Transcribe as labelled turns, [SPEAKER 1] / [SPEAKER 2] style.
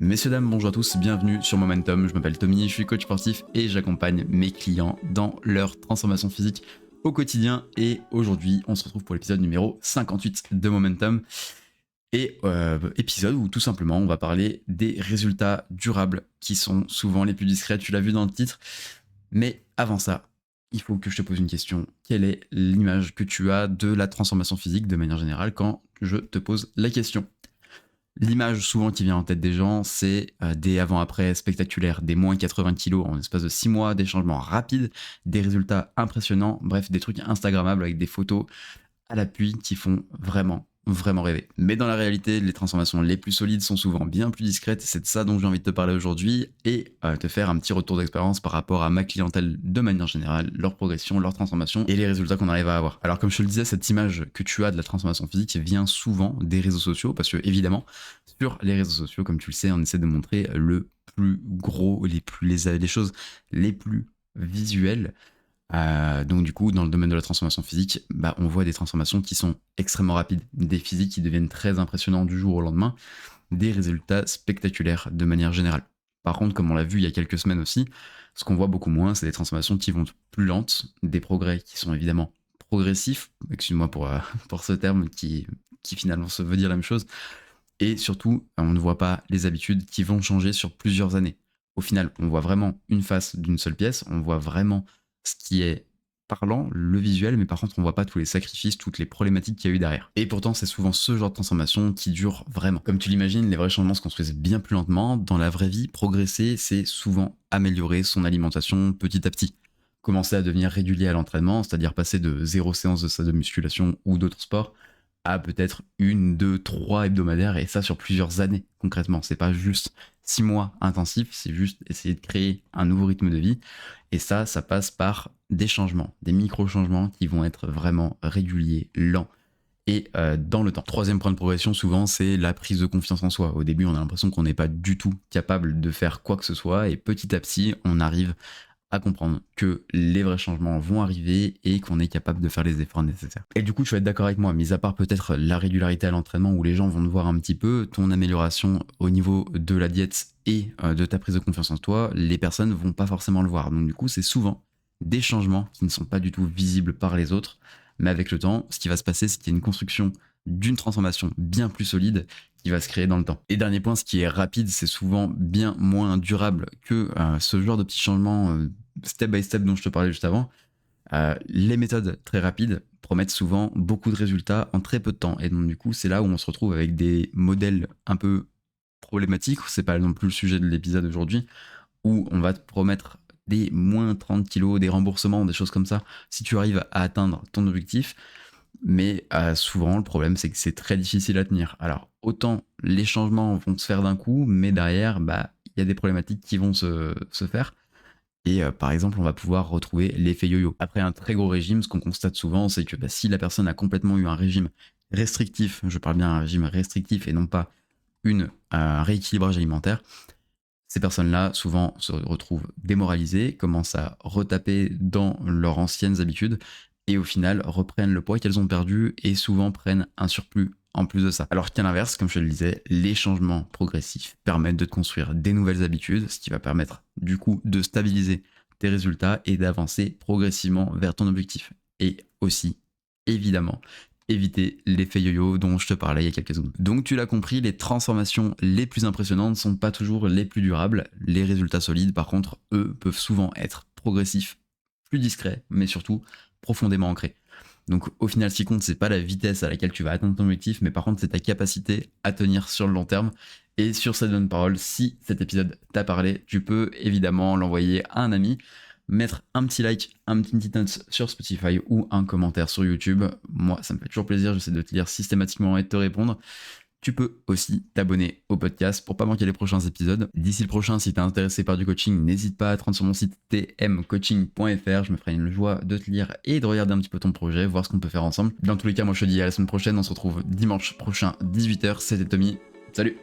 [SPEAKER 1] Messieurs, dames, bonjour à tous, bienvenue sur Momentum. Je m'appelle Tommy, je suis coach sportif et j'accompagne mes clients dans leur transformation physique au quotidien. Et aujourd'hui, on se retrouve pour l'épisode numéro 58 de Momentum. Et épisode où tout simplement on va parler des résultats durables qui sont souvent les plus discrets, tu l'as vu dans le titre. Mais avant ça, il faut que je te pose une question. Quelle est l'image que tu as de la transformation physique de manière générale quand je te pose la question ? L'image souvent qui vient en tête des gens, c'est des avant-après spectaculaires, des moins 80 kilos en l'espace de 6 mois, des changements rapides, des résultats impressionnants, bref, des trucs instagrammables avec des photos à l'appui qui font vraiment rêver. Mais dans la réalité, les transformations les plus solides sont souvent bien plus discrètes, et c'est de ça dont j'ai envie de te parler aujourd'hui et te faire un petit retour d'expérience par rapport à ma clientèle de manière générale, leur progression, leur transformation et les résultats qu'on arrive à avoir. Alors comme je te le disais, cette image que tu as de la transformation physique vient souvent des réseaux sociaux parce que évidemment, sur les réseaux sociaux, comme tu le sais, on essaie de montrer le plus gros, les choses les plus visuelles. Donc du coup, dans le domaine de la transformation physique, on voit des transformations qui sont extrêmement rapides, des physiques qui deviennent très impressionnants du jour au lendemain, des résultats spectaculaires de manière générale. Par contre, comme on l'a vu il y a quelques semaines aussi, ce qu'on voit beaucoup moins, c'est des transformations qui vont plus lentes, des progrès qui sont évidemment progressifs, excuse-moi pour ce terme qui finalement se veut dire la même chose, et surtout, on ne voit pas les habitudes qui vont changer sur plusieurs années. Au final, on voit vraiment une face d'une seule pièce, on voit vraiment ce qui est parlant, le visuel, mais par contre on voit pas tous les sacrifices, toutes les problématiques qu'il y a eu derrière. Et pourtant c'est souvent ce genre de transformation qui dure vraiment. Comme tu l'imagines, les vrais changements se construisent bien plus lentement. Dans la vraie vie, progresser, c'est souvent améliorer son alimentation petit à petit. Commencer à devenir régulier à l'entraînement, c'est-à-dire passer de 0 séance de salle de musculation ou d'autres sports à peut-être 1, 2, 3 hebdomadaires, et ça sur plusieurs années concrètement. C'est pas juste 6 mois intensifs, c'est juste essayer de créer un nouveau rythme de vie. Et ça passe par des changements, des micro-changements qui vont être vraiment réguliers, lents et dans le temps. Troisième point de progression, souvent, c'est la prise de confiance en soi. Au début, on a l'impression qu'on n'est pas du tout capable de faire quoi que ce soit, et petit à petit, on arrive à comprendre que les vrais changements vont arriver et qu'on est capable de faire les efforts nécessaires. Et du coup, tu vas être d'accord avec moi, mis à part peut-être la régularité à l'entraînement où les gens vont te voir un petit peu, ton amélioration au niveau de la diète et de ta prise de confiance en toi, les personnes vont pas forcément le voir. Donc du coup, c'est souvent des changements qui ne sont pas du tout visibles par les autres, mais avec le temps, ce qui va se passer, c'est qu'il y a une construction d'une transformation bien plus solide qui va se créer dans le temps. Et dernier point, ce qui est rapide, c'est souvent bien moins durable que ce genre de petits changements step by step dont je te parlais juste avant. Les méthodes très rapides promettent souvent beaucoup de résultats en très peu de temps. Et donc du coup, c'est là où on se retrouve avec des modèles un peu problématiques, c'est pas non plus le sujet de l'épisode aujourd'hui, où on va te promettre des moins 30 kilos, des remboursements, des choses comme ça, si tu arrives à atteindre ton objectif. Mais souvent, le problème, c'est que c'est très difficile à tenir. Alors, autant les changements vont se faire d'un coup, mais derrière, il y a des problématiques qui vont se faire. Et par exemple, on va pouvoir retrouver l'effet yo-yo. Après un très gros régime, ce qu'on constate souvent, c'est que si la personne a complètement eu un régime restrictif, je parle bien d'un régime restrictif et non pas un rééquilibrage alimentaire, ces personnes-là, souvent, se retrouvent démoralisées, commencent à retaper dans leurs anciennes habitudes et au final reprennent le poids qu'elles ont perdu et souvent prennent un surplus en plus de ça. Alors qu'à l'inverse, comme je te le disais, les changements progressifs permettent de te construire des nouvelles habitudes, ce qui va permettre du coup de stabiliser tes résultats et d'avancer progressivement vers ton objectif. Et aussi, évidemment, éviter l'effet yo-yo dont je te parlais il y a quelques secondes. Donc tu l'as compris, les transformations les plus impressionnantes ne sont pas toujours les plus durables. Les résultats solides, par contre, eux, peuvent souvent être progressifs, plus discrets, mais surtout profondément ancrés. Donc au final, ce qui compte, c'est pas la vitesse à laquelle tu vas atteindre ton objectif, mais par contre, c'est ta capacité à tenir sur le long terme. Et sur cette bonne parole, si cet épisode t'a parlé, tu peux évidemment l'envoyer à un ami, mettre un petit like, un petit note sur Spotify ou un commentaire sur YouTube. Moi, ça me fait toujours plaisir, j'essaie de te lire systématiquement et de te répondre. Tu peux aussi t'abonner au podcast pour pas manquer les prochains épisodes. D'ici le prochain, si t'es intéressé par du coaching, n'hésite pas à te rendre sur mon site tmcoaching.fr. Je me ferai une joie de te lire et de regarder un petit peu ton projet, voir ce qu'on peut faire ensemble. Dans tous les cas, moi je te dis à la semaine prochaine. On se retrouve dimanche prochain, 18h. C'était Tommy. Salut!